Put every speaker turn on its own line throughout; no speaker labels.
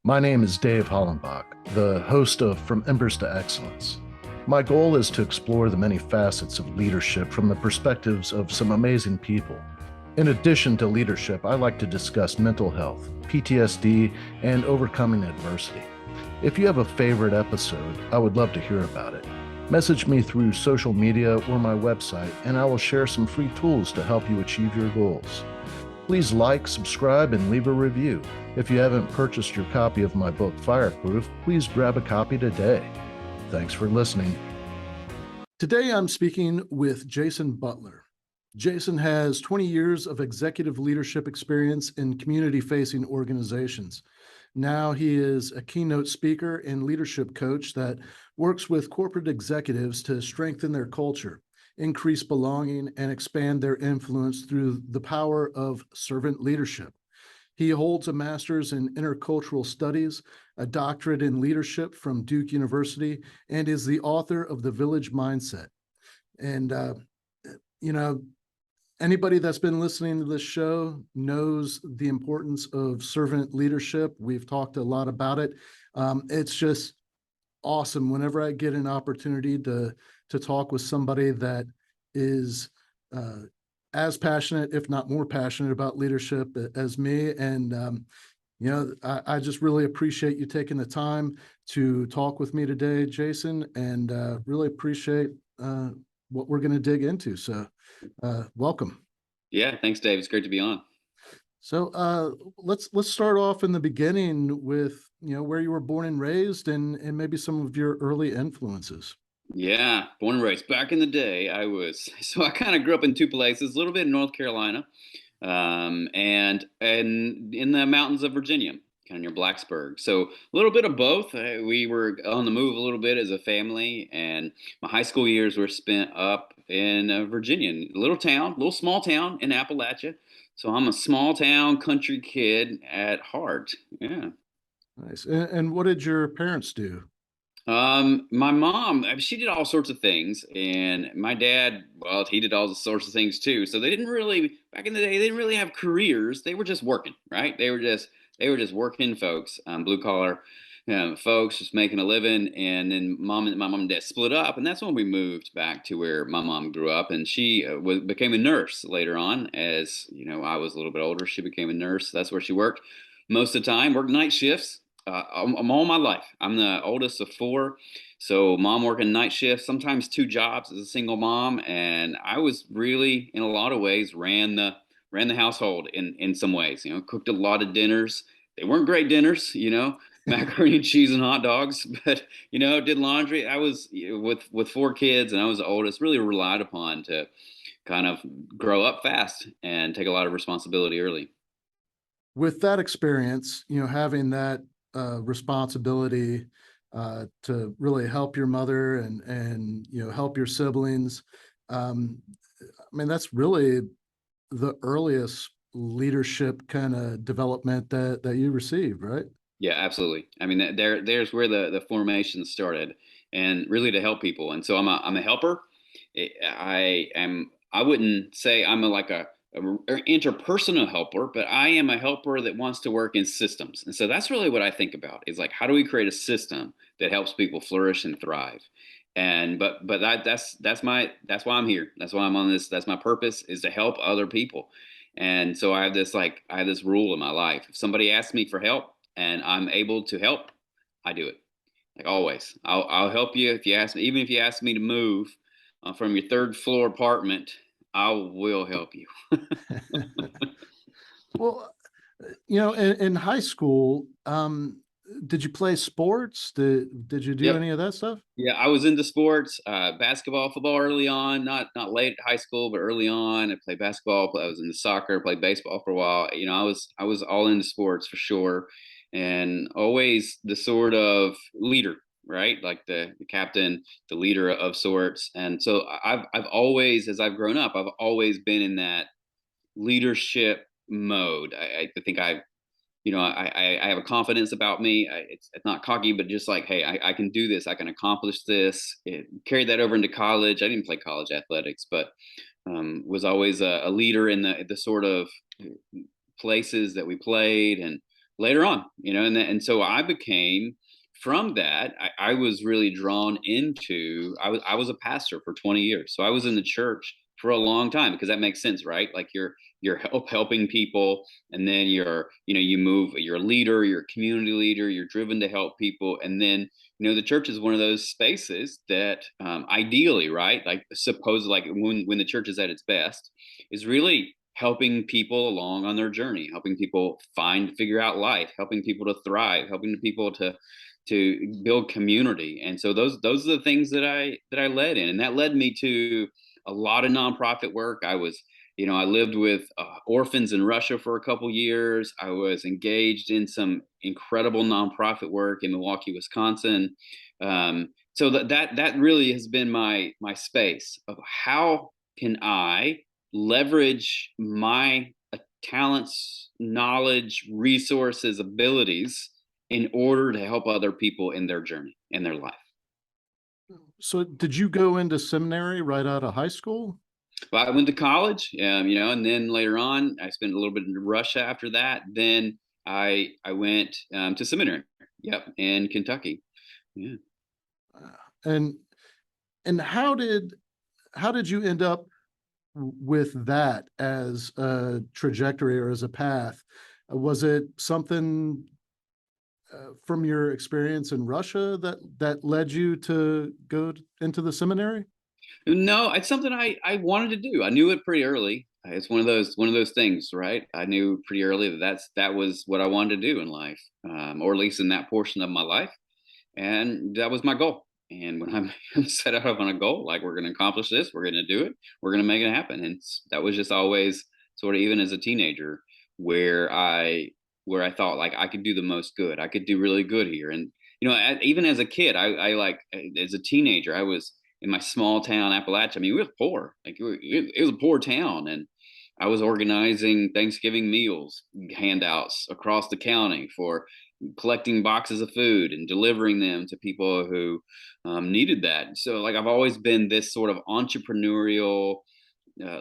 My name is Dave Hollenbach, the host of From Embers to Excellence. My goal is to explore the many facets of leadership from the perspectives of some amazing people. In addition to leadership, I like to discuss mental health, PTSD, and overcoming adversity. If you have a favorite episode, I would love to hear about it. Message me through social media or my website, and I will share some free tools to help you achieve your goals. Please like, subscribe, and leave a review. If you haven't purchased your copy of my book, Fireproof, please grab a copy today. Thanks for listening. Today, I'm speaking with Jason Butler. Jason has 20 years of executive leadership experience in community-facing organizations. Now he is a keynote speaker and leadership coach that works with corporate executives to strengthen their culture, increase belonging, and expand their influence through the power of servant leadership. He holds a master's in Intercultural Studies, a doctorate in leadership from Duke University, and is the author of The Village Mindset. And, anybody that's been listening to this show knows the importance of servant leadership. We've talked a lot about it. It's just awesome whenever I get an opportunity to talk with somebody that is as passionate, if not more passionate, about leadership as me. And I just really appreciate you taking the time to talk with me today, Jason, and really appreciate what we're going to dig into. So welcome.
Yeah, thanks, Dave. It's great to be on.
So let's start off in the beginning with where you were born and raised, and maybe some of your early influences.
Yeah, born and raised. Back in the day, I kind of grew up in two places, a little bit in North Carolina, and in the mountains of Virginia, kind of near Blacksburg. So a little bit of both. We were on the move a little bit as a family, and my high school years were spent up in Virginia, a little small town in Appalachia. So I'm a small town country kid at heart. Yeah.
Nice. And what did your parents do?
My mom, she did all sorts of things, and my dad, well, he did all sorts of things too. So they didn't really, back in the day, they didn't really have careers. They were just working, right? They were just working folks, blue collar, folks, just making a living. And then my mom and dad split up, and that's when we moved back to where my mom grew up, and she became a nurse later on. As I was a little bit older, she became a nurse. That's where she worked most of the time, worked night shifts. I'm all my life. I'm the oldest of four. So mom working night shifts, sometimes two jobs as a single mom. And I was really, in a lot of ways, ran the household in some ways, cooked a lot of dinners. They weren't great dinners, macaroni and cheese and hot dogs, but, did laundry. I was with four kids, and I was the oldest, really relied upon to kind of grow up fast and take a lot of responsibility early.
With that experience, having that responsibility to really help your mother and help your siblings. That's really the earliest leadership kind of development that you received, right?
Yeah, absolutely. I mean, there's where the formation started, and really to help people. And so I'm a helper. I wouldn't say I'm a interpersonal helper, but I am a helper that wants to work in systems. And so that's really what I think about, is like, how do we create a system that helps people flourish and thrive? And that's why I'm here. That's why I'm on this. That's my purpose, is to help other people. And so I have this rule in my life. If somebody asks me for help and I'm able to help, I do it. Like always, I'll help you if you ask me. Even if you ask me to move from your third floor apartment, I will help you.
Well, in high school, did you play sports? Did you do
Yep.
any of that stuff?
Yeah, I was into sports, basketball, football early on, not late high school, but early on. I played basketball. I was into soccer. Played baseball for a while. I was all into sports for sure, and always the sort of leader, right? Like the captain, the leader of sorts. And so I've always, as I've grown up, I've always been in that leadership mode. I think I have a confidence about me. It's not cocky, but just like, hey, I can do this. I can accomplish this. Carried that over into college. I didn't play college athletics, but was always a leader in the sort of places that we played, and later on, and so I became from that. I was really drawn into. I was a pastor for 20 years, so I was in the church for a long time because that makes sense, right? Like you're helping people, and then you move. You're a leader, you're a community leader, you're driven to help people, and then the church is one of those spaces that ideally, right, like suppose like when the church is at its best, is really helping people along on their journey, helping people figure out life, helping people to thrive, helping people to build community. And so those are the things that I led in, and that led me to a lot of nonprofit work. I lived with orphans in Russia for a couple years. I was engaged in some incredible nonprofit work in Milwaukee, Wisconsin. So that really has been my space of how can I leverage my talents, knowledge, resources, abilities in order to help other people in their journey, in their life.
So did you go into seminary right out of high school?
Well, I went to college, and then later on, I spent a little bit in Russia after that. Then I went to seminary. Yep, in Kentucky. Yeah.
And how did you end up with that as a trajectory or as a path? Was it something from your experience in Russia that led you to go into the seminary?
No, it's something I wanted to do. I knew it pretty early. It's one of those things, right? I knew pretty early that was what I wanted to do in life, or at least in that portion of my life, and that was my goal. And when I'm set out on a goal, like we're going to accomplish this, we're going to do it, we're going to make it happen. And that was just always sort of, even as a teenager, where I thought like I could do the most good. I could do really good here. And even as a kid, I like as a teenager, I was in my small town Appalachia. I mean, we were poor. Like it was a poor town, and I was organizing Thanksgiving meals, handouts across the county for collecting boxes of food and delivering them to people who needed that. So, like, I've always been this sort of entrepreneurial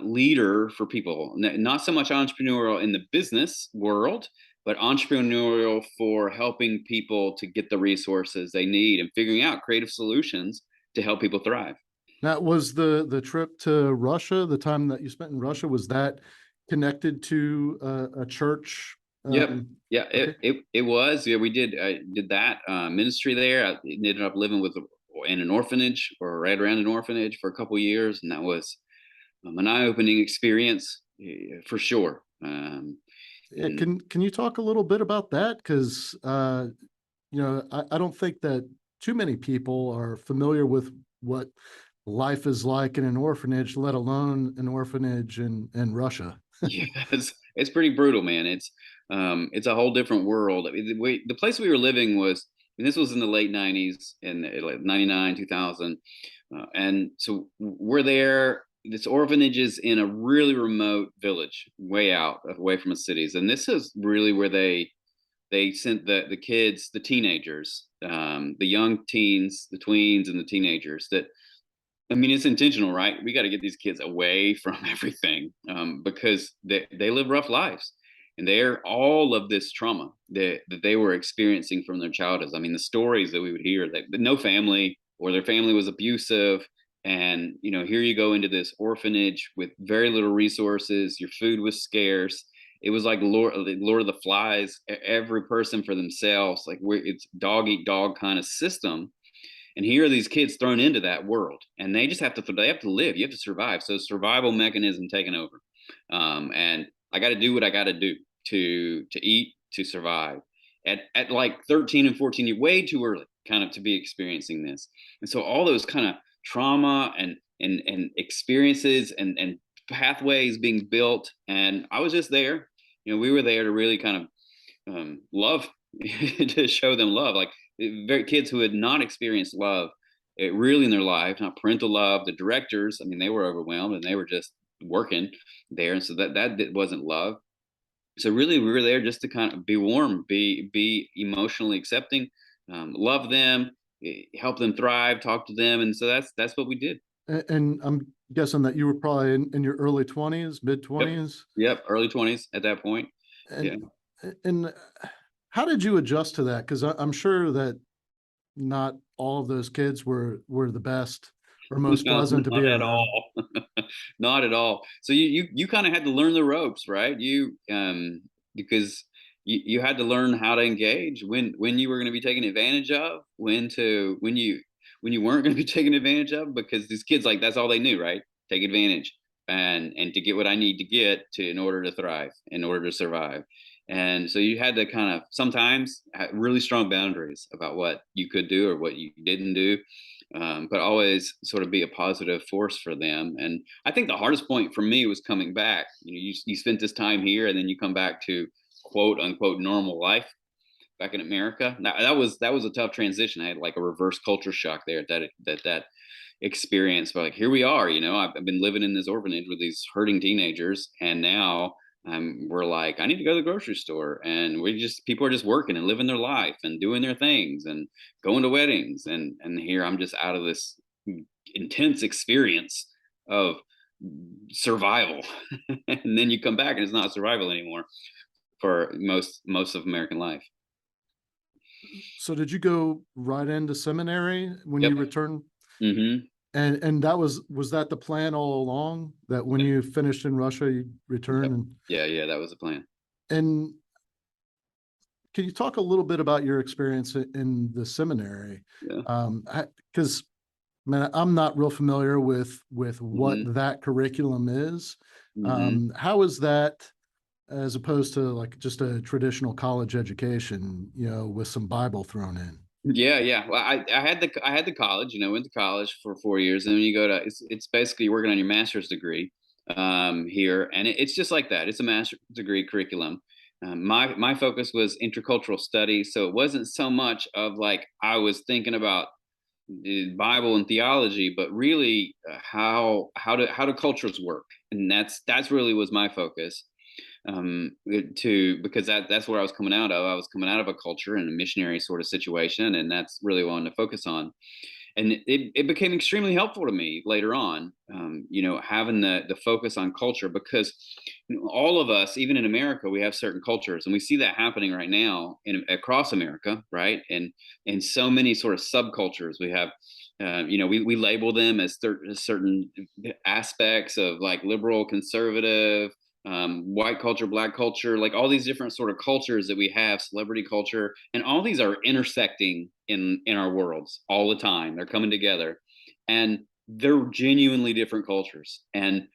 leader for people, not so much entrepreneurial in the business world, but entrepreneurial for helping people to get the resources they need and figuring out creative solutions to help people thrive.
Now, was the trip to Russia, the time that you spent in Russia, was that connected to a church?
Yep. Yeah,
Okay.
it was. Yeah, we did that ministry there. I ended up living in an orphanage, or right around an orphanage, for a couple years, and that was an eye-opening experience, for sure.
Yeah,
And
can you talk a little bit about that? Because I don't think that too many people are familiar with what life is like in an orphanage, let alone an orphanage in Russia.
yeah, it's pretty brutal, man. It's a whole different world. I mean, the place we were living was, and this was in the late '90s, and like '99, 2000, and so we're there. This orphanage is in a really remote village, way out, away from the cities, and this is really where they sent the kids, the teenagers, the young teens, the tweens, and the teenagers. That, I mean, it's intentional, right? We got to get these kids away from everything, because they live rough lives, and they're all of this trauma that they were experiencing from their childhoods. I mean, the stories that we would hear, that no family, or their family was abusive, and here you go into this orphanage with very little resources. Your food was scarce. It was like Lord of the Flies. Every person for themselves. Like, it's dog eat dog kind of system. And here are these kids thrown into that world, and they just have to live. You have to survive. So survival mechanism taken over, and I got to do what I got to do to eat, to survive. At like 13 and 14, you're way too early, kind of, to be experiencing this. And so all those kind of trauma and experiences and pathways being built, and I was just there. We were there to really kind of love, to show them love, like very kids who had not experienced love, really, in their life, not parental love. The directors, I mean, they were overwhelmed, and they were just working there, and so that wasn't love. So really, we were there just to kind of be warm, be emotionally accepting, love them, help them thrive, talk to them, and so that's what we did.
And I'm guessing that you were probably in your early 20s, mid
Yep,
20s.
yep, early 20s at that point. Yeah.
And and How did you adjust to that? Because I'm sure that not all of those kids were the best or most
No,
pleasant to be
not at
around.
all. Not at all. So you kind of had to learn the ropes, right? Because you had to learn how to engage when you were going to be taken advantage of, when you weren't going to be taken advantage of, because these kids, like, that's all they knew, right? Take advantage and to get what I need to get to in order to thrive, in order to survive. And so you had to kind of sometimes have really strong boundaries about what you could do or what you didn't do, but always sort of be a positive force for them. And I think the hardest point for me was coming back. You spent this time here, and then you come back to quote unquote normal life back in America. That was a tough transition. I had like a reverse culture shock there at that experience. But like, here we are. I've been living in this orphanage with these hurting teenagers, and now we're like, I need to go to the grocery store, and people are just working and living their life and doing their things and going to weddings, and here I'm just out of this intense experience of survival, and then you come back and it's not survival anymore for most of American life.
So did you go right into seminary when
Yep.
you returned?
Hmm.
And that was that the plan all along, that when you finished in Russia, you return?
Yep.
And
Yeah, that was the plan.
and can you talk a little bit about your experience in the seminary?
Yeah.
Because man, I'm not real familiar with what
Hmm.
that curriculum is.
Hmm.
How is that as opposed to like just a traditional college education, with some Bible thrown in?
Yeah. Well, I had the college. Went to college for 4 years, and then you go to it's basically working on your master's degree here, and it's just like that. It's a master's degree curriculum. My focus was intercultural studies, so it wasn't so much of like I was thinking about the Bible and theology, but really how do cultures work, and that's really was my focus. Because that's where I was coming out of. I was coming out of a culture and a missionary sort of situation, and that's really what I wanted to focus on. And it became extremely helpful to me later on, having the focus on culture, because all of us, even in America, we have certain cultures, and we see that happening right now across America, right? And so many sort of subcultures we have. We label them as certain aspects of like liberal, conservative, white culture, black culture, like all these different sort of cultures that we have, celebrity culture, and all these are intersecting in our worlds all the time. They're coming together, and they're genuinely different cultures. And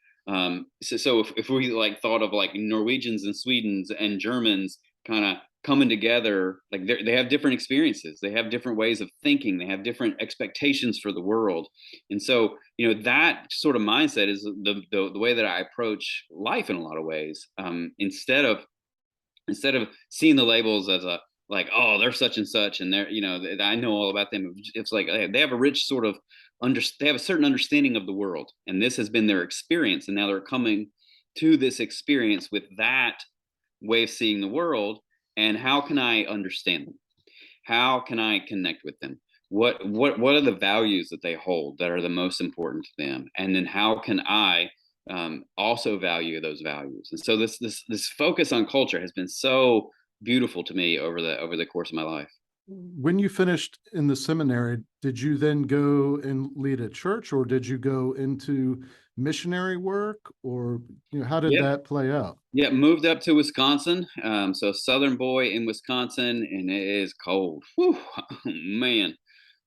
so if we like thought of like Norwegians and Swedens and Germans kind of coming together, like they have different experiences, they have different ways of thinking, they have different expectations for the world. And so that sort of mindset is the way that I approach life in a lot of ways. Instead of seeing the labels as a like, oh, they're such and such, and I know all about them. It's like they have a rich sort of they have a certain understanding of the world, and this has been their experience, and now they're coming to this experience with that way of seeing the world. And how can I understand them? How can I connect with them? What are the values that they hold that are the most important to them? And then how can I also value those values? And so this focus on culture has been so beautiful to me over the course of my life.
When you finished in the seminary, did you then go and lead a church, or did you go into missionary work, or how did
Yeah,
that play out?
yeah. Moved up to Wisconsin, so Southern boy in Wisconsin, and it is cold. Whew, man.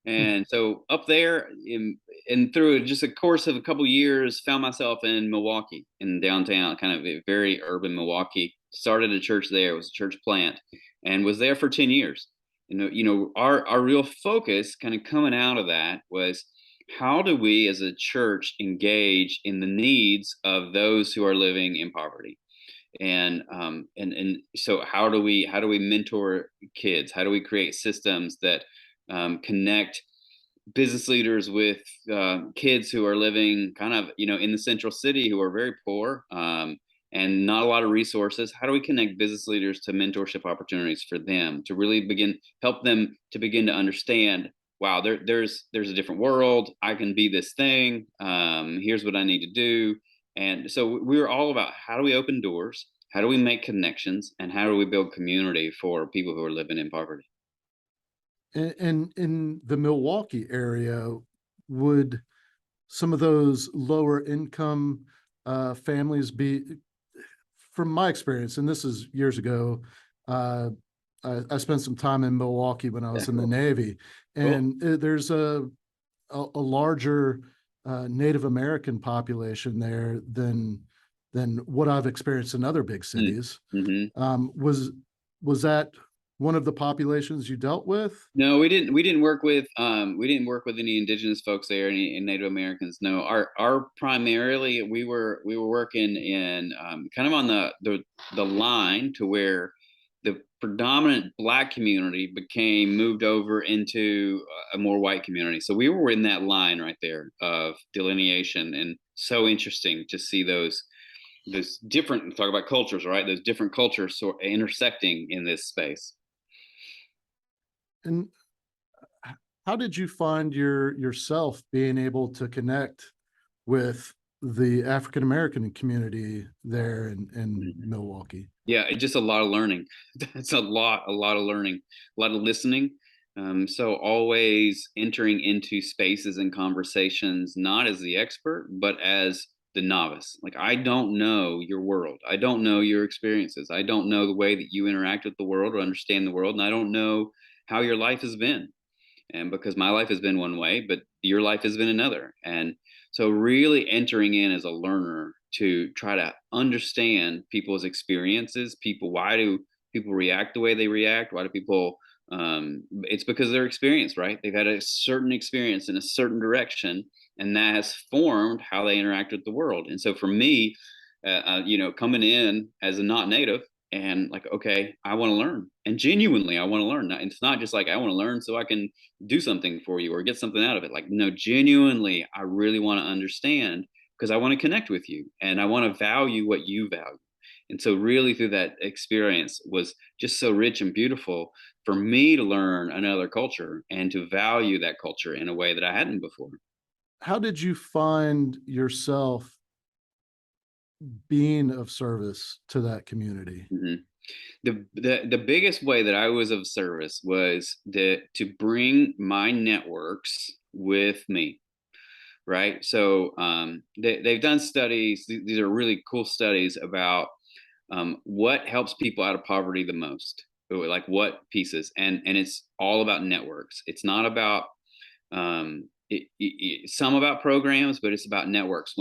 And so up there, and through just a course of a couple years, found myself in Milwaukee, in downtown, kind of a very urban Milwaukee. Started a church there. It was a church plant, and was there for 10 years. Our real focus, kind of coming out of that, was how do we as a church engage in the needs of those who are living in poverty. And so how do we mentor kids? How do we create systems that connect business leaders with kids who are living kind of in the central city, who are very poor, and not a lot of resources? How do we connect business leaders to mentorship opportunities for them to really help them to begin to understand, wow, there's a different world, I can be this thing, here's what I need to do. And so we were all about, how do we open doors, How do we make connections, and how do we build community for people who are living in poverty?
And in the Milwaukee area, would some of those lower income families be, from my experience, and this is years ago, uh, I spent some time in Milwaukee when I
Yeah,
was in the
cool.
Navy,
Cool.
and there's a larger Native American population there than what I've experienced in other big cities.
Mm-hmm.
Was that one of the populations you dealt with?
No, we didn't work with any indigenous folks there, any Native Americans. No, our primarily we were working in kind of on the line to where the predominant Black community became moved over into a more white community. So we were in that line right there of delineation, and so interesting to see those different, talk about cultures, right? Those different cultures sort intersecting in this space.
And how did you find yourself being able to connect with the African American community there in Milwaukee?
Yeah, it's just a lot of learning. It's a lot of learning, a lot of listening. So always entering into spaces and conversations, not as the expert, but as the novice. Like, I don't know your world. I don't know your experiences. I don't know the way that you interact with the world or understand the world. And I don't know how your life has been. And because my life has been one way, but your life has been another. And so really entering in as a learner to try to understand people's experiences, why do people react the way they react? Why do people, it's because of their experience, right? They've had a certain experience in a certain direction, and that has formed how they interact with the world. And so for me, coming in as a not native, and like, okay, I want to learn, and genuinely I want to learn. It's not just like I want to learn so I can do something for you or get something out of it. Like, no, genuinely I really want to understand, because I want to connect with you and I want to value what you value. And so really through that experience was just so rich and beautiful for me to learn another culture and to value that culture in a way that I hadn't before.
How did you find yourself being of service to that community?
Mhm. The biggest way that I was of service was to bring my networks with me, right? So they've done studies. These are really cool studies about what helps people out of poverty the most, like what pieces, and it's all about networks. It's not about some about programs, but it's about networks.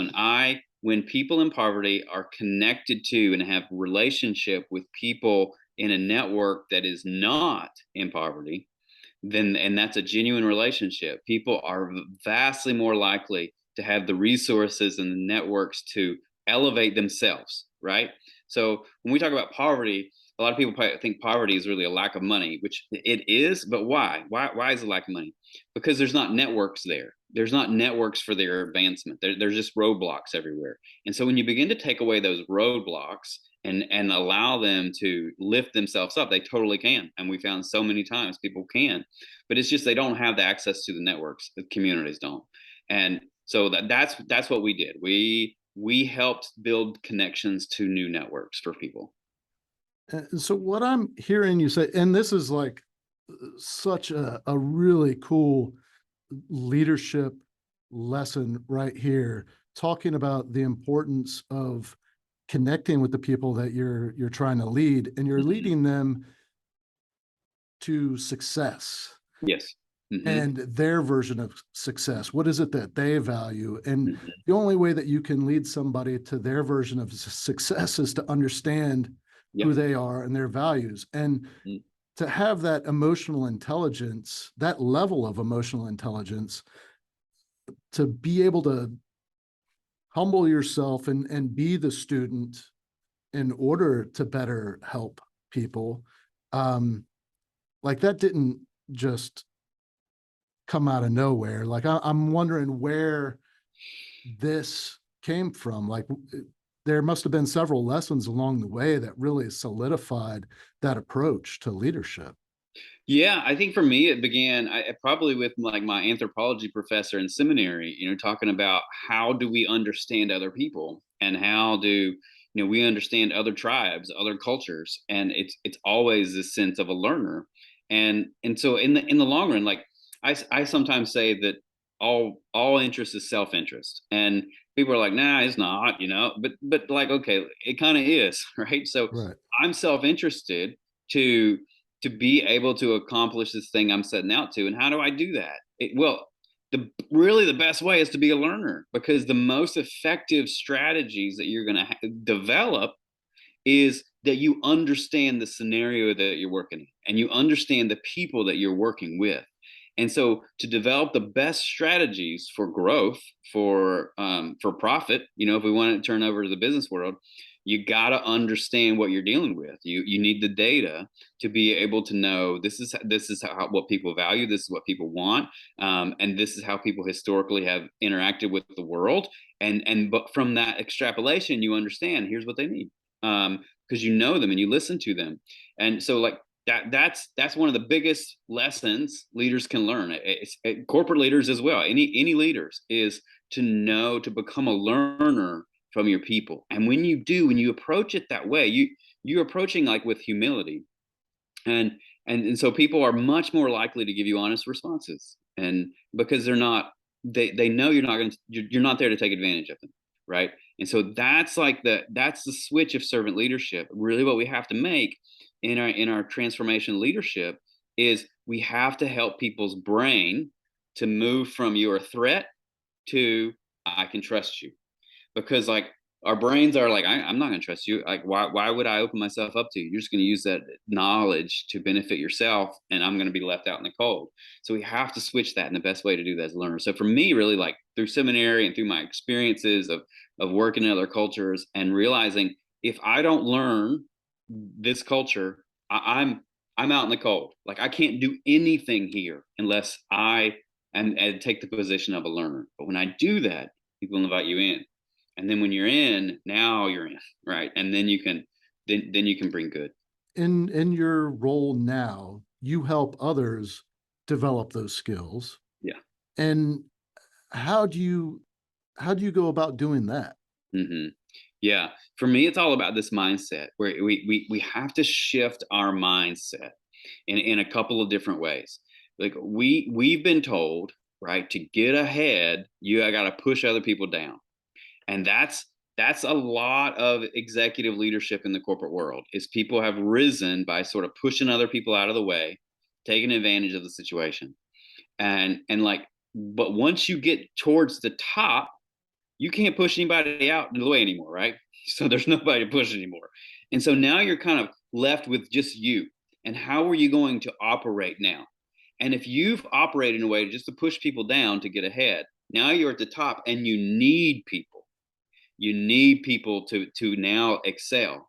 When people in poverty are connected to and have relationship with people in a network that is not in poverty, then, and that's a genuine relationship, people are vastly more likely to have the resources and the networks to elevate themselves, right? So when we talk about poverty, a lot of people think poverty is really a lack of money, which it is. But why is it a lack of money? Because there's not networks there. There's not networks for their advancement. There's just roadblocks everywhere. And so when you begin to take away those roadblocks and allow them to lift themselves up, they totally can. And we found so many times people can, but it's just they don't have the access to the networks. The communities don't. And so that's what we did. We helped build connections to new networks for people.
And so what I'm hearing you say, and this is like such a really cool leadership lesson right here, talking about the importance of connecting with the people that you're trying to lead, and you're
Mhm.
leading them to success
Yes. Hmm.
and their version of success. What is it that they value? And
Hmm.
the only way that you can lead somebody to their version of success is to understand who
Yep.
they are and their values. And
Mm.
to have that emotional intelligence, that level of emotional intelligence, to be able to humble yourself and be the student in order to better help people. Like that didn't just come out of nowhere. Like I'm wondering where this came from. Like there must have been several lessons along the way that really solidified that approach to leadership.
Yeah, I think for me it began probably with like my anthropology professor in seminary. Talking about how do we understand other people, and how do we understand other tribes, other cultures, and it's always this sense of a learner. And so in the long run, like I sometimes say that all interest is self-interest, and people are like, nah, it's not, but like, okay, it kind of is. Right? So
Right.
I'm self-interested to be able to accomplish this thing I'm setting out to. And how do I do that? Well, the best way is to be a learner, because the most effective strategies that you're going to develop is that you understand the scenario that you're working in, and you understand the people that you're working with. And so to develop the best strategies for growth, for profit, if we want to turn over to the business world, you got to understand what you're dealing with. You need the data to be able to know this is how, what people value, this is what people want, and this is how people historically have interacted with the world. But from that extrapolation, you understand here's what they need, because you know them and you listen to them. And so like that's one of the biggest lessons leaders can learn. Corporate leaders as well, any leaders, is to become a learner from your people. And when you approach it that way, you're approaching like with humility, and so people are much more likely to give you honest responses, and because they know you're not there to take advantage of them, right? And so that's the switch of servant leadership. Really, what we have to make in our transformation leadership is we have to help people's brain to move from you're a threat to I can trust you. Because like our brains are like, I'm not going to trust you. Like, why would I open myself up to you? You're just going to use that knowledge to benefit yourself, and I'm going to be left out in the cold. So we have to switch that, and the best way to do that is learn. So for me, really, like through seminary and through my experiences of working in other cultures and realizing if I don't learn this culture, I'm out in the cold. Like I can't do anything here unless I and take the position of a learner. But when I do that, people invite you in, and then when you're in, now you're in, right? And then you can bring good.
In your role now, you help others develop those skills.
Yeah.
And how do you go about doing that?
Hmm. Yeah. For me, it's all about this mindset where we have to shift our mindset in a couple of different ways. Like we've been told, right, to get ahead, you got to push other people down. And that's a lot of executive leadership in the corporate world, is people have risen by sort of pushing other people out of the way, taking advantage of the situation. And like, but once you get towards the top, you can't push anybody out of the way anymore, right? So there's nobody to push anymore. And so now you're kind of left with just you. And how are you going to operate now? And if you've operated in a way just to push people down to get ahead, now you're at the top and you need people. You need people to now excel,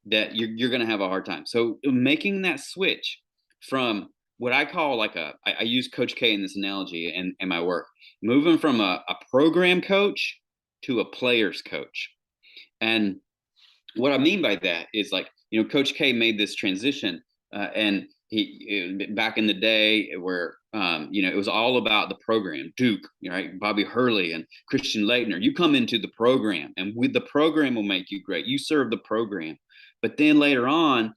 that you're going to have a hard time. So making that switch from what I call like I use Coach K in this analogy in my work, moving from a program coach to a player's coach. And what I mean by that is like, Coach K made this transition, and he back in the day where it was all about the program. Duke, right? Bobby Hurley and Christian Leitner. You come into the program, and with the program will make you great. You serve the program. But then later on,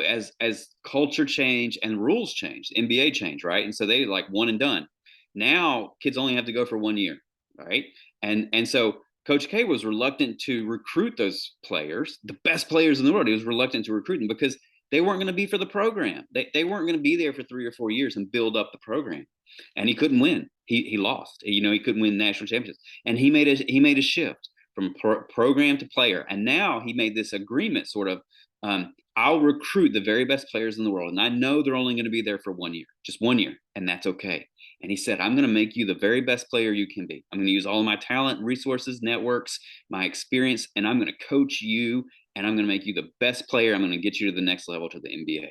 as culture change and rules change, NBA change, right? And so they like one and done. Now kids only have to go for 1 year, right? And so Coach K was reluctant to recruit those players, the best players in the world. He was reluctant to recruit them because they weren't going to be for the program. They weren't going to be there for 3 or 4 years and build up the program. And he couldn't win. He lost. He couldn't win national championships. And he made a shift from program to player. And now he made this agreement, sort of. I'll recruit the very best players in the world, and I know they're only going to be there for 1 year, just 1 year, and that's okay. And he said, I'm going to make you the very best player you can be. I'm going to use all of my talent, resources, networks, my experience, and I'm going to coach you, and I'm going to make you the best player. I'm going to get you to the next level, to the NBA.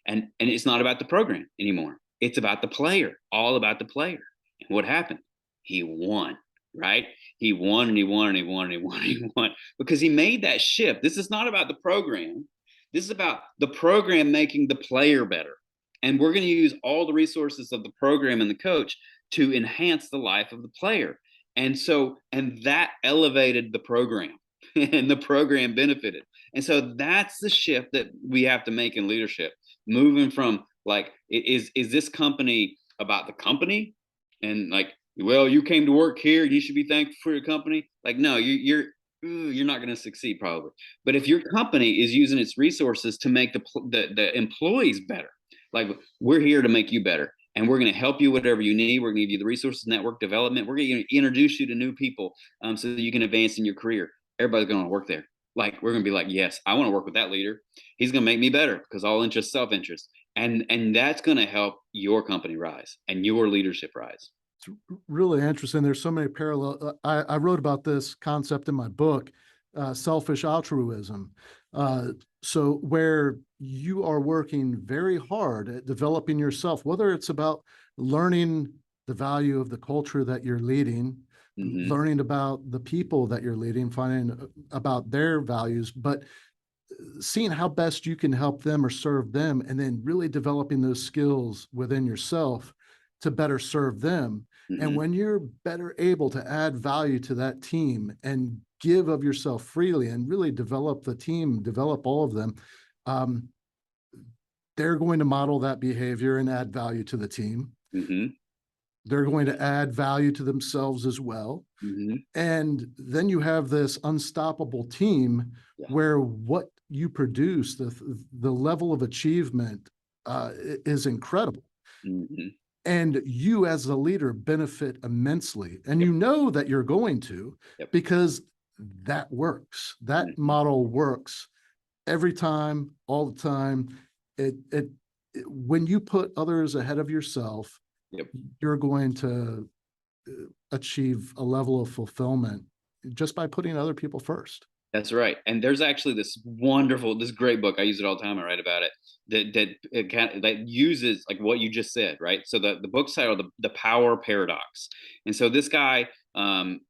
And it's not about the program anymore. It's about the player, all about the player. And what happened? He won, right? He won and he won and he won and he won and he won, because he made that shift. This is not about the program. This is about the program making the player better. And we're going to use all the resources of the program and the coach to enhance the life of the player. And that elevated the program. and the program benefited. And so that's the shift that we have to make in leadership, moving from like, is this company about the company? And like, well, you came to work here, you should be thankful for your company. Like, no, you're not going to succeed probably. But if your company is using its resources to make the employees better, like we're here to make you better, and we're going to help you whatever you need. We're going to give you the resources, network development. We're going to introduce you to new people, so that you can advance in your career. Everybody's going to work there. Like, we're going to be like, yes, I want to work with that leader. He's going to make me better, because all interest, self-interest. And that's going to help your company rise and your leadership rise.
It's really interesting. There's so many parallel. I wrote about this concept in my book, selfish altruism. So where you are working very hard at developing yourself, whether it's about learning the value of the culture that you're leading, learning about the people that you're leading, finding about their values, but seeing how best you can help them or serve them, and then really developing those skills within yourself to better serve them. And when you're better able to add value to that team and give of yourself freely and really develop the team, develop all of them, they're going to model that behavior and add value to the team. They're going to add value to themselves as well. And then you have this unstoppable team where what you produce, the level of achievement is incredible. And you as a leader benefit immensely. And you know that you're going to, because that works. That model works every time, all the time. When you put others ahead of yourself, you're going to achieve a level of fulfillment just by putting other people first.
That's right. And there's actually this great book. I use it all the time. I write about it. That uses like what you just said, right? So the book's titled "The Power Paradox," and so this guy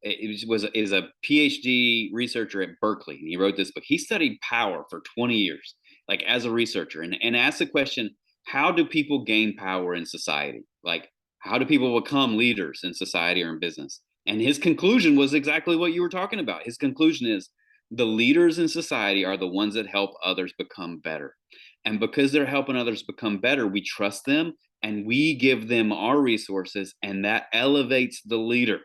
is a PhD researcher at Berkeley, and he wrote this book. He studied power for 20 years, like as a researcher, and asked the question: how do people gain power in society? Like, how do people become leaders in society or in business? And his conclusion was exactly what you were talking about. His conclusion is the leaders in society are the ones that help others become better. And because they're helping others become better, we trust them and we give them our resources, and that elevates the leader.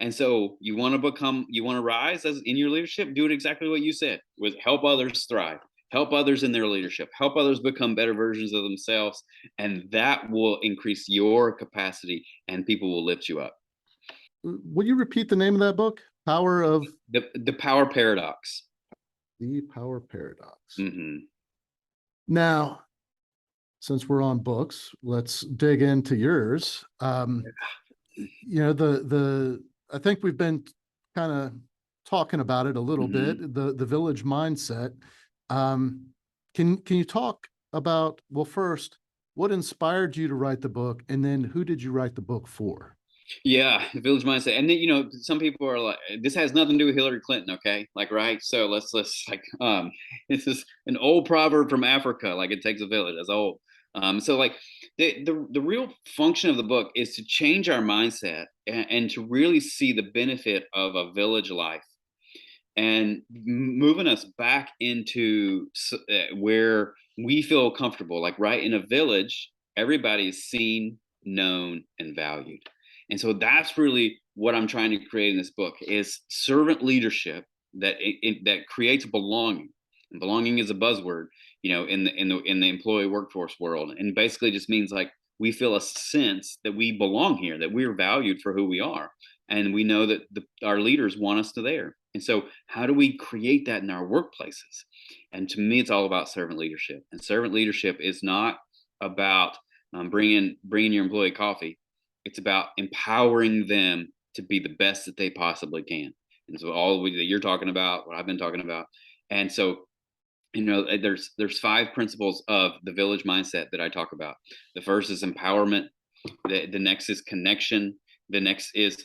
And so you want to rise as in your leadership, do it exactly what you said, with help others thrive, help others in their leadership, help others become better versions of themselves. And that will increase your capacity and people will lift you up.
Will you repeat the name of that book? Power of
the Power Paradox.
The Power Paradox. Now, since we're on books, let's dig into yours. You know, I think we've been kind of talking about it a little bit, the village mindset. Can you talk about, well, first, what inspired you to write the book, and then who did you write the book for?
Yeah, the village mindset. And then, some people are like, this has nothing to do with Hillary Clinton, okay? Like, right? So let's like, this is an old proverb from Africa, like it takes a village. That's old. So like the real function of the book is to change our mindset and to really see the benefit of a village life, and moving us back into where we feel comfortable. Like, right, in a village, everybody is seen, known, and valued. And so that's really what I'm trying to create in this book, is servant leadership that that creates belonging. And belonging is a buzzword, in the employee workforce world, and basically just means like we feel a sense that we belong here, that we're valued for who we are, and we know that our leaders want us to there. And so, how do we create that in our workplaces? And to me, it's all about servant leadership. And servant leadership is not about bringing your employee coffee. It's about empowering them to be the best that they possibly can. And so that you're talking about, what I've been talking about. And so, there's 5 principles of the village mindset that I talk about. The first is empowerment. The next is connection. The next is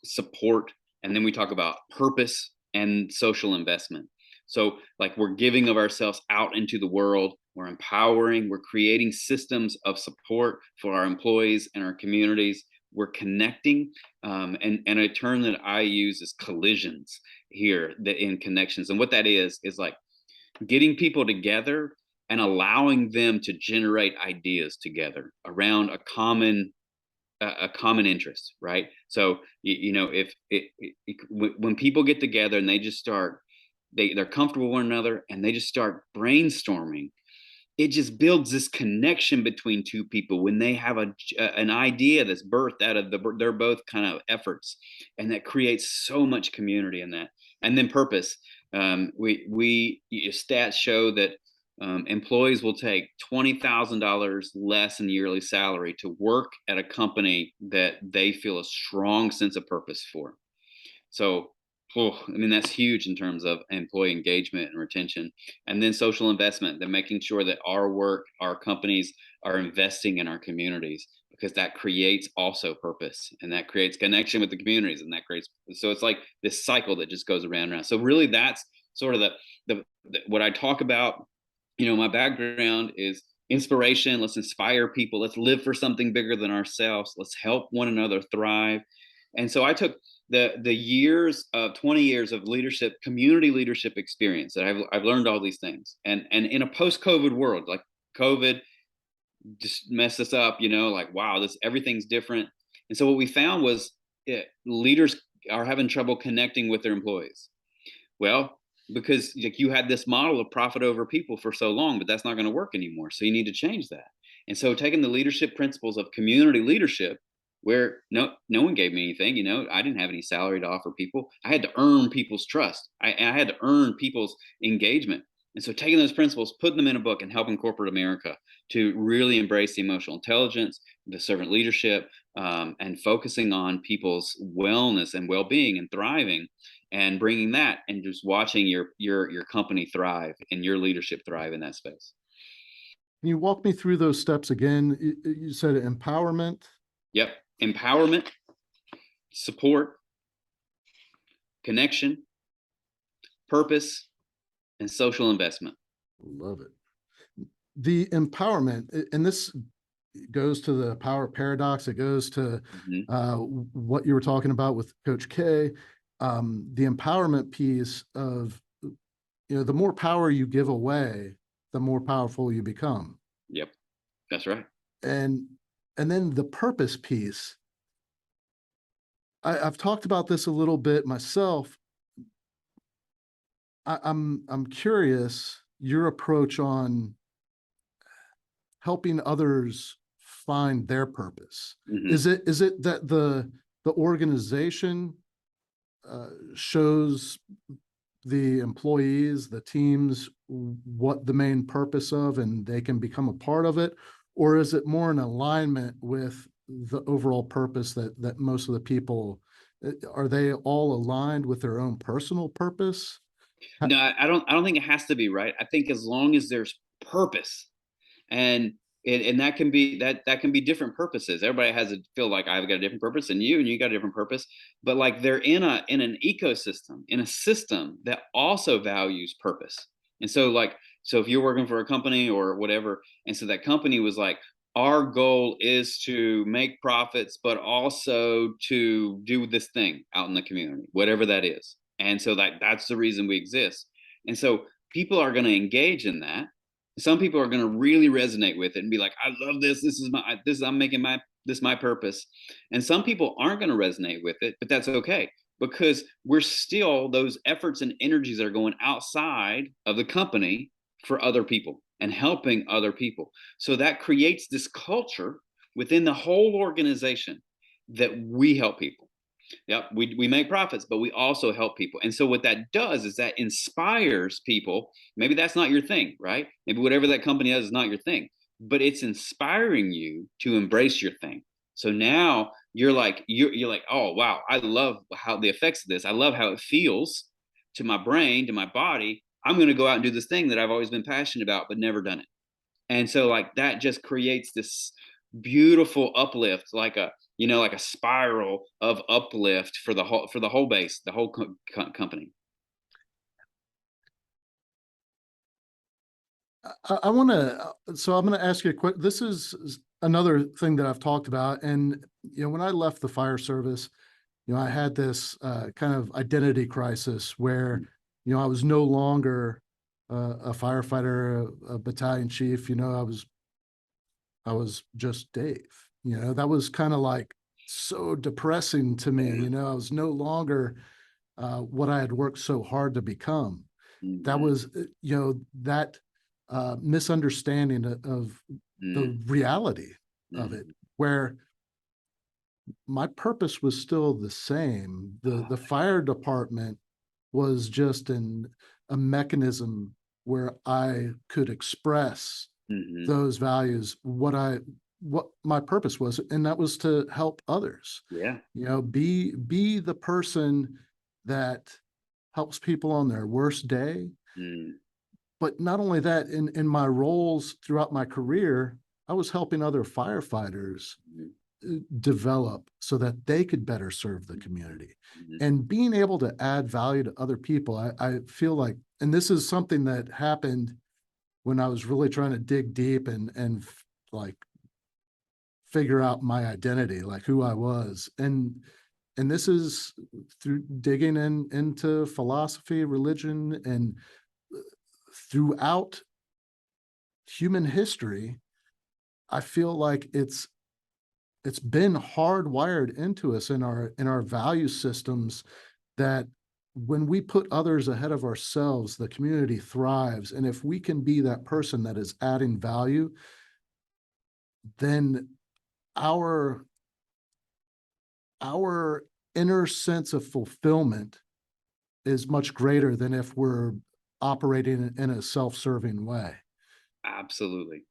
support. And then we talk about purpose and social investment. So like, we're giving of ourselves out into the world. We're empowering, we're creating systems of support for our employees and our communities. we're connecting, and a term that I use is collisions here, that in connections. And what that is like getting people together and allowing them to generate ideas together around a common interest, right? So if when people get together and they just start, they're comfortable with one another and they just start brainstorming, it just builds this connection between two people when they have an idea that's birthed out of their both kind of efforts, and that creates so much community in that. And then purpose. Stats show that employees will take $20,000 less in yearly salary to work at a company that they feel a strong sense of purpose for. So, that's huge in terms of employee engagement and retention. And then social investment, then making sure that our work, our companies are investing in our communities, because that creates also purpose, and that creates connection with the communities, and that creates, so it's like this cycle that just goes around and around. So really that's sort of the what I talk about. My background is inspiration. Let's inspire people. Let's live for something bigger than ourselves. Let's help one another thrive. And so I took the years of 20 years of leadership, community leadership experience, that I've learned all these things. And in a post-COVID world, like COVID just messed us up, like, wow, everything's different. And so what we found was leaders are having trouble connecting with their employees. Well, because you had this model of profit over people for so long, but that's not going to work anymore. So you need to change that. And so taking the leadership principles of community leadership, where no one gave me anything, I didn't have any salary to offer people. I had to earn people's trust. I had to earn people's engagement. And so taking those principles, putting them in a book, and helping corporate America to really embrace the emotional intelligence, the servant leadership, and focusing on people's wellness and well-being and thriving, and bringing that, and just watching your company thrive and your leadership thrive in that space.
Can you walk me through those steps again? You said empowerment.
Yep. Empowerment, support, connection, purpose, and social investment.
Love it. The empowerment, and this goes to the power paradox. It goes to what you were talking about with Coach K. The empowerment piece of, the more power you give away, the more powerful you become.
Yep, that's right.
And then the purpose piece. I've talked about this a little bit myself. I'm curious your approach on helping others find their purpose. Is it that the organization shows the employees, the teams, what the main purpose of, and they can become a part of it? Or is it more in alignment with the overall purpose that most of the people, are they all aligned with their own personal purpose?
No, I don't think it has to be, right. I think as long as there's purpose, and that can be different purposes. Everybody has to feel like I've got a different purpose and you got a different purpose, but like they're in an ecosystem, in a system that also values purpose. And so so if you're working for a company or whatever, and so that company was like, our goal is to make profits, but also to do this thing out in the community, whatever that is. And so that's the reason we exist. And so people are going to engage in that. Some people are going to really resonate with it and be like, I love this. I'm making my purpose. And some people aren't going to resonate with it, but that's okay, because we're still, those efforts and energies are going outside of the company for other people and helping other people. So that creates this culture within the whole organization that we help people. Yep, we make profits, but we also help people. And so what that does is that inspires people. Maybe that's not your thing, right? Maybe whatever that company does is not your thing, but it's inspiring you to embrace your thing. So now you're like, oh, wow, I love how the effects of this. I love how it feels to my brain, to my body. I'm going to go out and do this thing that I've always been passionate about, but never done it. And so like that just creates this beautiful uplift, like a spiral of uplift for the whole base, the whole company.
I want to, so I'm going to ask you a quick, this is another thing that I've talked about, and when I left the fire service, I had this kind of identity crisis where I was no longer a firefighter, a battalion chief. I was just Dave. That was kind of like so depressing to me. I was no longer what I had worked so hard to become. That was, that misunderstanding of the reality of it, where my purpose was still the same. The fire department was just a mechanism where I could express those values, what my purpose was, and that was to help others.
Yeah.
Be the person that helps people on their worst day. But not only that, in my roles throughout my career, I was helping other firefighters develop so that they could better serve the community. And being able to add value to other people, I feel like, and this is something that happened when I was really trying to dig deep and like figure out my identity, like who I was. And this is through digging into philosophy, religion, and throughout human history. I feel like it's been hardwired into us in our value systems that when we put others ahead of ourselves, the community thrives. And if we can be that person that is adding value, then our inner sense of fulfillment is much greater than if we're operating in a self-serving way.
Absolutely.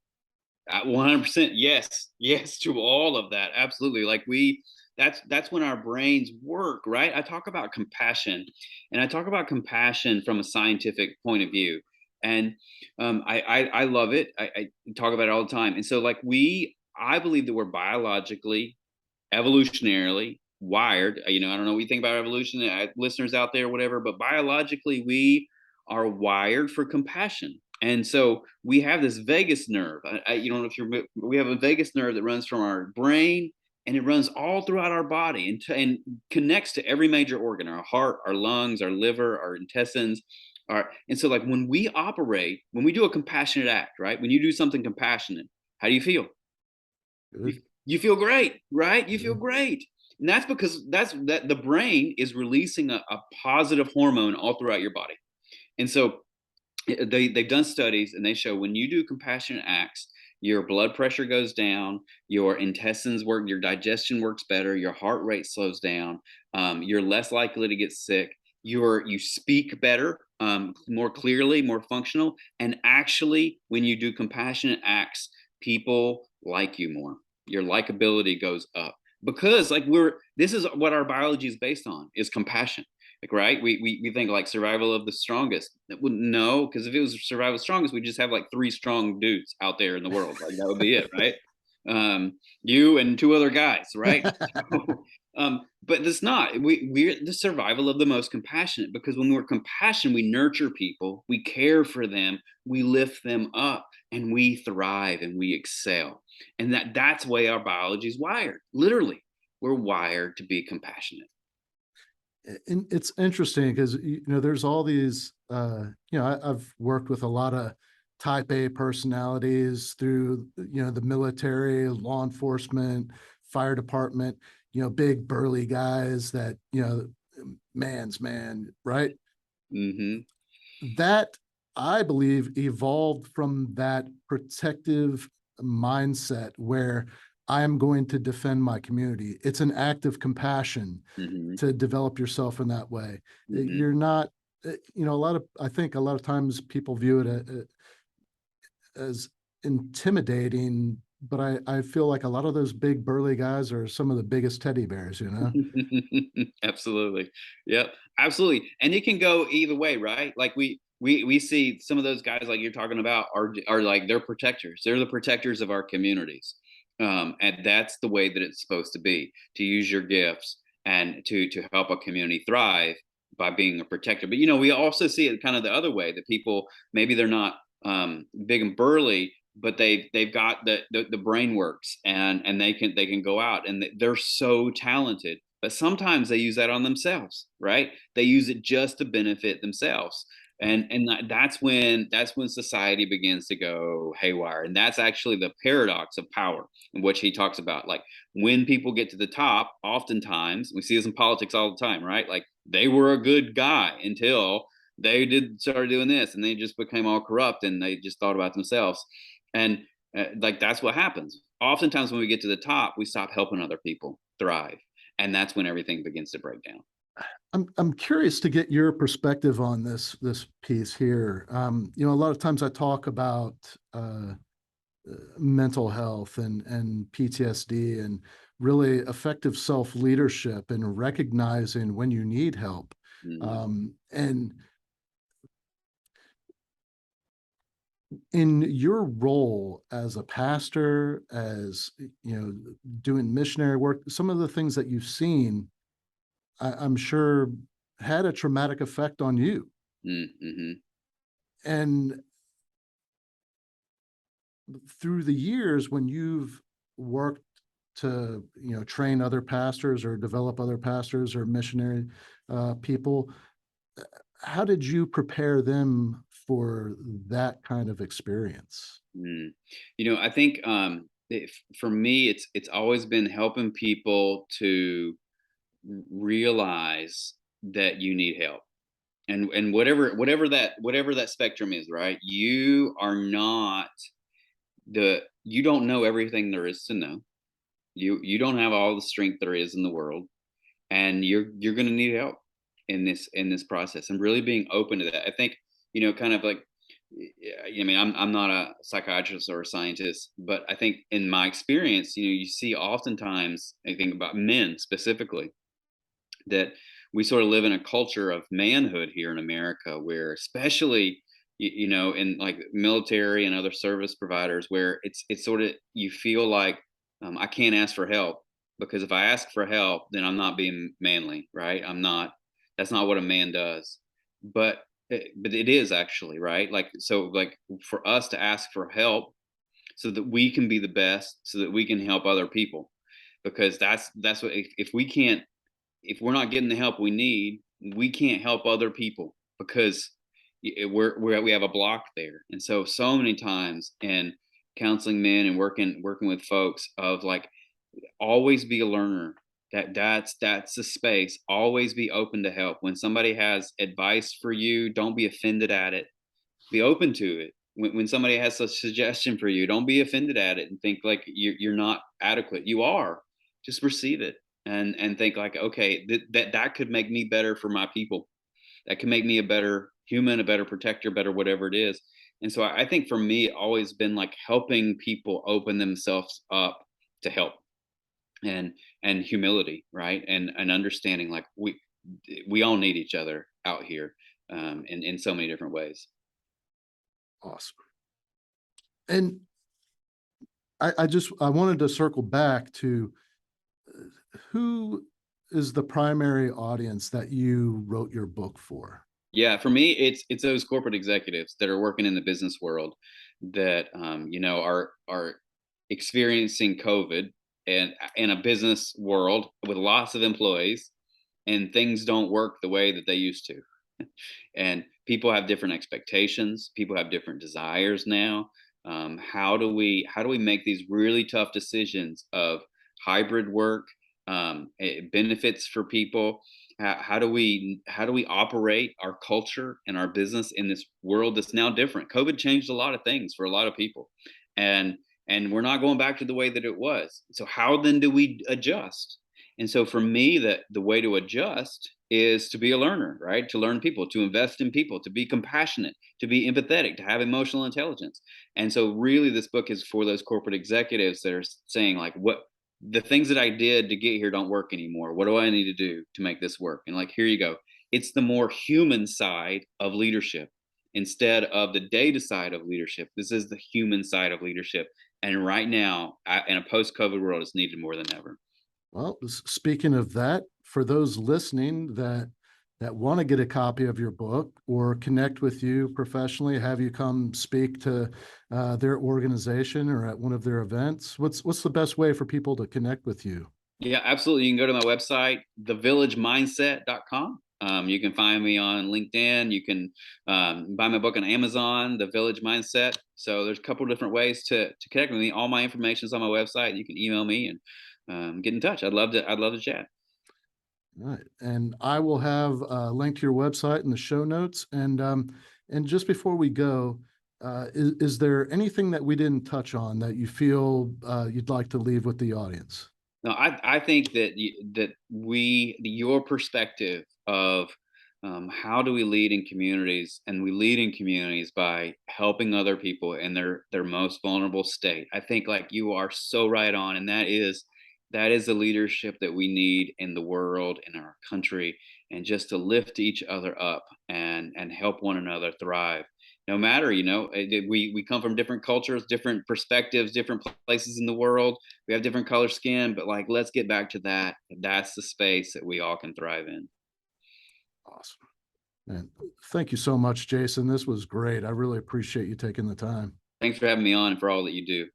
100%. Yes to all of that. Absolutely. Like that's when our brains work, right? I talk about compassion, and I talk about compassion from a scientific point of view. And I love it. I talk about it all the time. And so like I believe that we're biologically, evolutionarily wired. I don't know what you think about evolution, listeners out there, whatever, but biologically we are wired for compassion. And so we have this vagus nerve. You don't know if we have a vagus nerve that runs from our brain, and it runs all throughout our body and connects to every major organ: our heart, our lungs, our liver, our intestines. And so like when we do a compassionate act, right? When you do something compassionate, how do you feel? You feel great, right? You feel great. And that's because that the brain is releasing a positive hormone all throughout your body. And so they've done studies, and they show when you do compassionate acts, your blood pressure goes down, your intestines work, your digestion works better, your heart rate slows down, you're less likely to get sick, you speak better, more clearly, more functional. And actually, when you do compassionate acts, people like you more. Your likability goes up, because like this is what our biology is based on, is compassion. Like, right? We think like survival of the strongest. No, because if it was survival of the strongest, we'd just have like 3 strong dudes out there in the world. Like that would be it, right? You and 2 other guys, right? But it's not. We're the survival of the most compassionate, because when we're compassionate, we nurture people, we care for them, we lift them up, and we thrive and we excel. And that's the way our biology is wired. Literally, we're wired to be compassionate.
And it's interesting because there's all these I've worked with a lot of type A personalities through the military, law enforcement, fire department, big burly guys that man's man, right? That, I believe, evolved from that protective mindset where I'm going to defend my community. It's an act of compassion to develop yourself in that way. You're not, I think a lot of times people view it as intimidating, but I feel like a lot of those big burly guys are some of the biggest teddy bears,
Absolutely. Yep. Absolutely. And it can go either way, right? Like we see some of those guys like you're talking about are like, they're protectors. They're the protectors of our communities. And that's the way that it's supposed to be, to use your gifts and to help a community thrive by being a protector. But we also see it kind of the other way, that people, maybe they're not big and burly, but they've got the brain works, and they can go out, and they're so talented, but sometimes they use that on themselves, right? They use it just to benefit themselves. And that's when society begins to go haywire. And that's actually the paradox of power, in which he talks about. Like, when people get to the top, oftentimes we see this in politics all the time, right? Like, they were a good guy until they started doing this, and they just became all corrupt, and they just thought about themselves. And like, that's what happens oftentimes when we get to the top. We stop helping other people thrive, and that's when everything begins to break down.
I'm curious to get your perspective on this piece here. A lot of times I talk about mental health and PTSD and really effective self-leadership and recognizing when you need help. And in your role as a pastor, as doing missionary work, some of the things that you've seen, I'm sure had a traumatic effect on you. And through the years, when you've worked to train other pastors or develop other pastors or missionary people, how did you prepare them for that kind of experience?
I think for me, it's always been helping people to realize that you need help, and whatever that spectrum is, right? You don't know everything there is to know. You don't have all the strength there is in the world, and you're going to need help in this process, and really being open to that. I think, kind of like, I mean, I'm not a psychiatrist or a scientist, but I think in my experience, you see oftentimes, I think about men specifically, that we sort of live in a culture of manhood here in America, where especially in like military and other service providers, where it's sort of, you feel like, I can't ask for help, because if I ask for help, then I'm not being manly, right? That's not what a man does. But it is actually, right? Like, so, like, for us to ask for help so that we can be the best, so that we can help other people, because that's what, if we're not getting the help we need, we can't help other people, because we have a block there. And so many times in counseling men and working with folks, of like, always be a learner. That's the space. Always be open to help. When somebody has advice for you, don't be offended at it. Be open to it. When somebody has a suggestion for you, don't be offended at it and think like you're not adequate. You are. Just receive it, and think like, okay, that could make me better for my people. That can make me a better human, a better protector, better whatever it is. And so I think for me, always been like helping people open themselves up to help, and humility, right? And understanding, like, we all need each other out here, in so many different ways.
Awesome. And I wanted to circle back to who is the primary audience that you wrote your book for?
Yeah, for me, it's those corporate executives that are working in the business world, that are experiencing COVID, and in a business world with lots of employees, and things don't work the way that they used to. And people have different expectations. People have different desires now. How do we make these really tough decisions of hybrid work, benefits for people? How do we operate our culture and our business in this world that's now different? COVID changed a lot of things for a lot of people, and we're not going back to the way that it was. So how then do we adjust? And so for me, that the way to adjust is to be a learner, right? To learn people, to invest in people, to be compassionate, to be empathetic, to have emotional intelligence. And so really this book is for those corporate executives that are saying, like, what the things that I did to get here don't work anymore. What do I need to do to make this work? And like, here you go. It's the more human side of leadership instead of the data side of leadership. This is the human side of leadership. And right now, in a post-COVID world, it's needed more than ever.
Well, speaking of that, for those listening that that want to get a copy of your book or connect with you professionally, have you come speak to their organization or at one of their events, what's the best way for people to connect with you?
Yeah, absolutely. You can go to my website, thevillagemindset.com. You can find me on LinkedIn. You can buy my book on Amazon, The Village Mindset. So there's a couple different ways to connect with me. All my information is on my website. You can email me and get in touch. I'd love to chat.
All right. And I will have a link to your website in the show notes. And just before we go, is there anything that we didn't touch on that you feel you'd like to leave with the audience?
No, I think that your perspective of how do we lead in communities, and we lead in communities by helping other people in their most vulnerable state. I think like you are so right on, and that is the leadership that we need in the world, in our country, and just to lift each other up and help one another thrive. No matter, we come from different cultures, different perspectives, different places in the world. We have different color skin, but like, let's get back to that. That's the space that we all can thrive in.
Awesome. And thank you so much, Jason. This was great. I really appreciate you taking the time.
Thanks for having me on and for all that you do.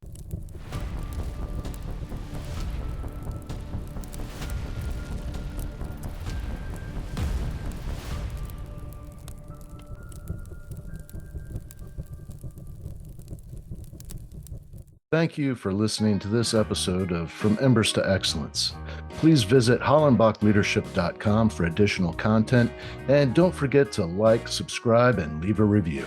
Thank you for listening to this episode of From Embers to Excellence. Please visit hollenbachleadership.com for additional content, and don't forget to like, subscribe, and leave a review.